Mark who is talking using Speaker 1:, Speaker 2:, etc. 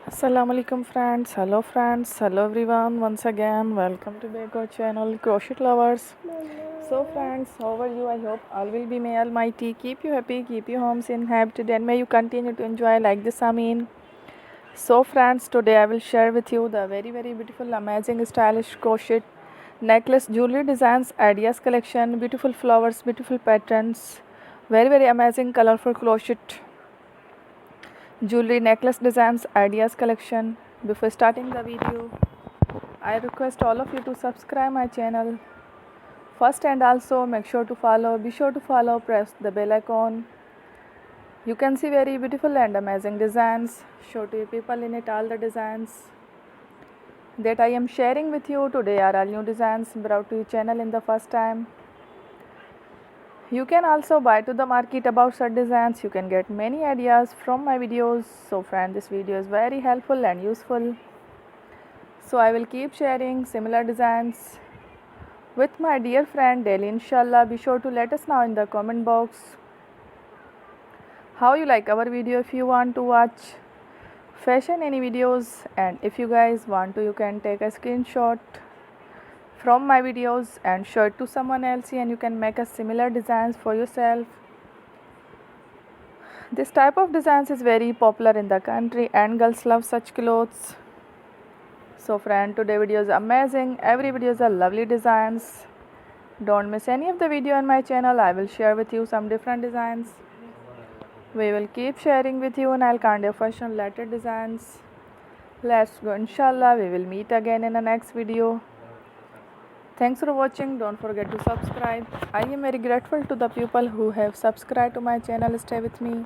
Speaker 1: Assalamu alaikum friends, hello everyone, once again welcome to back our channel Crochet Lovers. So friends, how are you? I hope all will be may almighty keep you happy, keep you homes in happy, and may you continue to enjoy like this. So friends, today I will share with you the very beautiful, amazing, stylish crochet necklace jewelry designs ideas collection. Beautiful flowers, beautiful patterns, very amazing colorful crochet jewelry necklace designs ideas collection. Before starting the video, I request all of you to subscribe my channel first, and also make sure to follow, be sure to follow, press the bell icon. You can see very beautiful and amazing designs. Show to you people in it all the designs that I am sharing with you today are all new designs brought to your channel in the first time. You can also buy to the market about such designs. You can get many ideas from my videos. So friend, this video is very helpful and useful. So I will keep sharing similar designs with my dear friend daily, inshallah. Be sure to let us know in the comment box how you like our video. If you want to watch fashion any videos, and if you guys want to, you can take a screenshot from my videos and show it to someone else, and you can make a similar designs for yourself. This type of designs is very popular in the country and girls love such clothes. So friend, today video is amazing. Every video is a lovely designs. Don't miss any of the video on my channel. I will share with you some different designs. We will keep sharing with you and I'll kind of fashion related designs. Let's go, inshallah. We will meet again in the next video. Thanks for watching. Don't forget to subscribe. I am very grateful to the people who have subscribed to my channel. Stay with me.